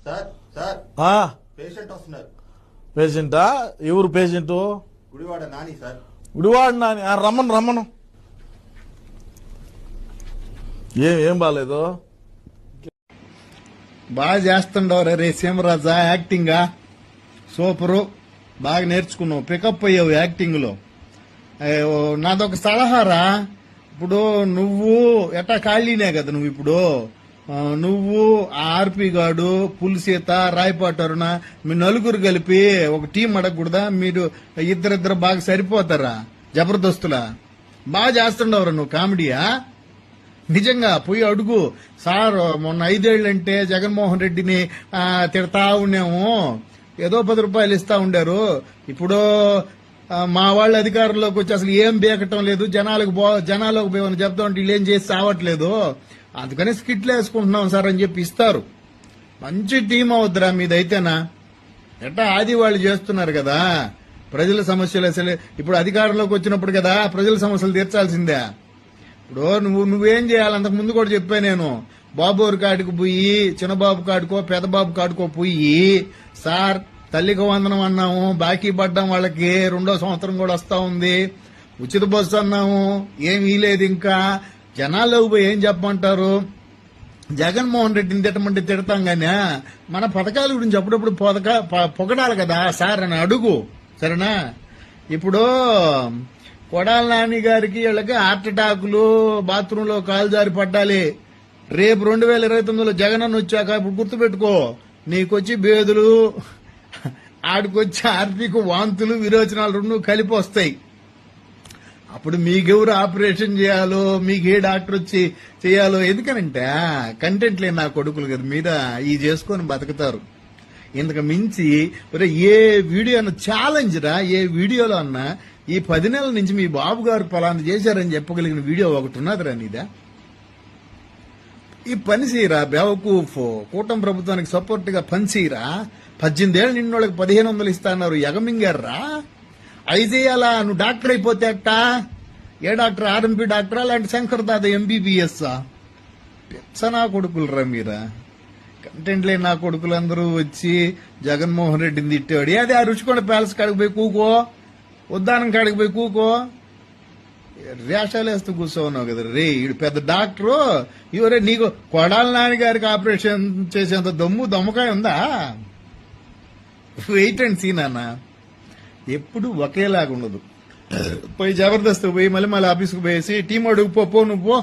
Sir sir patient వస్తున్నారు. పేషెంటా? ఎవరు patient? Gudivada Nani sir. Gudivada Nani? రమ్మను రమ్మను. ఏం బాగాలేదు? బాగా చేస్తుండవు రే సీమరాజా. యాక్టింగా సూపరు, బాగా నేర్చుకున్నావు, పికప్ అయ్యావు యాక్టింగ్ లో. నాదొక సలహారా, ఇప్పుడు నువ్వు ఎట్టా ఖాళీనే కదా నువ్వు ఇప్పుడు. నువ్వు ఆర్పి గాడు, పులిసీత, రాయపాటి అరుణ, మీ నలుగురు కలిపి ఒక టీం అడగకూడదా? మీరు ఇద్దరిద్దరు బాగా సరిపోతారా? జబర్దస్తులా బాగా చేస్తుండవరా నువ్వు కామెడీయా? నిజంగా పోయి అడుగు. సార్ మొన్న 5 ఏళ్లంటే జగన్మోహన్ రెడ్డిని తిడతా ఉన్నాము, ఏదో 10 రూపాయలు ఇస్తా ఉండారు. ఇప్పుడు మా వాళ్ళ అధికారంలోకి వచ్చి అసలు ఏం బేకటం లేదు, జనాలకు పోయి చెప్తా ఉంటే వీళ్ళు ఏం చేసి సావట్లేదు, అందుకని స్కిట్లు వేసుకుంటున్నాం సార్ అని చెప్పి ఇస్తారు. మంచి టీం అవుద్దిరా మీదైతేనా. ఎట్టా ఆది వాళ్ళు చేస్తున్నారు కదా ప్రజల సమస్యలు. అసలు ఇప్పుడు అధికారంలోకి వచ్చినప్పుడు కదా ప్రజల సమస్యలు తీర్చాల్సిందే. ఇప్పుడు నువ్వేం చేయాలి? అంతకు ముందు కూడా చెప్పా నేను. బాబోరు కాడికి పోయి, చిన్నబాబు కాడుకో పెద్దబాబు కాడుకో పోయి, సార్ తల్లికి వందనం అన్నాము, బాకీ పడ్డాం వాళ్ళకి, 2వ సంవత్సరం కూడా వస్తా ఉంది, ఉచిత బస్సు అన్నాము, ఏమీ లేదు, ఇంకా జనాల్లోకి పోయి ఏం చెప్పమంటారు? జగన్మోహన్ రెడ్డిని తిట్టమంటే తిడతాం గానీ మన పథకాల గురించి అప్పుడప్పుడు పొగడాలి కదా సార్ అని అడుగు, సరేనా? ఇప్పుడు కొడాల నాని గారికి వీళ్ళకి హార్ట్ అటాకులు, బాత్రూంలో కాలు జారి పడ్డాలి. రేపు 2029లో జగన్ అన్న వచ్చాక ఇప్పుడు గుర్తుపెట్టుకో, నీకొచ్చి బేదులు, ఆడికొచ్చి ఆర్పీకు వాంతులు, విరోచనాలు 2 కలిపి వస్తాయి. అప్పుడు మీకెవరు ఆపరేషన్ చేయాలో, మీకే డాక్టర్ వచ్చి చేయాలో, ఎందుకనంటే కంటెంట్ లేని నా కొడుకులు కదా మీద ఈ చేసుకొని బతుకుతారు. ఇంతకు మించి ఏ వీడియో అన్న ఛాలెంజ్ రా, ఏ వీడియోలో అన్నా ఈ 10 నెలల నుంచి మీ బాబు గారు పలానా చేశారని చెప్పగలిగిన వీడియో ఒకటి ఉన్నదిరా నీదా? ఈ పనిసీరా బేవకూఫ్, కూటమి ప్రభుత్వానికి సపోర్ట్ గా పనిసీరా. 18 ఏళ్ళు నిన్నోళ్ళకి 1500 ఇస్తా అన్నారు, ఎగమింగారా. ఐదేయాలా నువ్వు డాక్టర్ అయిపోతే అట్టా? ఏ డాక్టర్? ఆర్ఎంపీ డాక్టరా లేదంటే శంకర్ దాదా ఎంబీబీఎస్? పెచ్చనా కొడుకులరా మీరా. కంటెంట్ లేని నా కొడుకులందరూ వచ్చి జగన్మోహన్ రెడ్డిని తిట్టేవాడు. అదే ఆ రుచికొండ ప్యాలెస్ కాడికి పోయి కూకో, ఉద్దానం కాడికి పోయి కూకో, రేషాలు వేస్తూ కూర్చోన్నావు కదా రే. ఈడు పెద్ద డాక్టరు, ఇవరే నీకు కొడాల నాని గారికి ఆపరేషన్ చేసేంత దమ్ముకాయ ఉందా? వెయిట్ అండ్ సీ నాన్న, ఎప్పుడు ఒకేలాగా ఉండదు. పోయి జబర్దస్త్ పోయి మళ్ళీ ఆఫీస్కి పోయేసి టీం అడుగు పో, నువ్వు పో.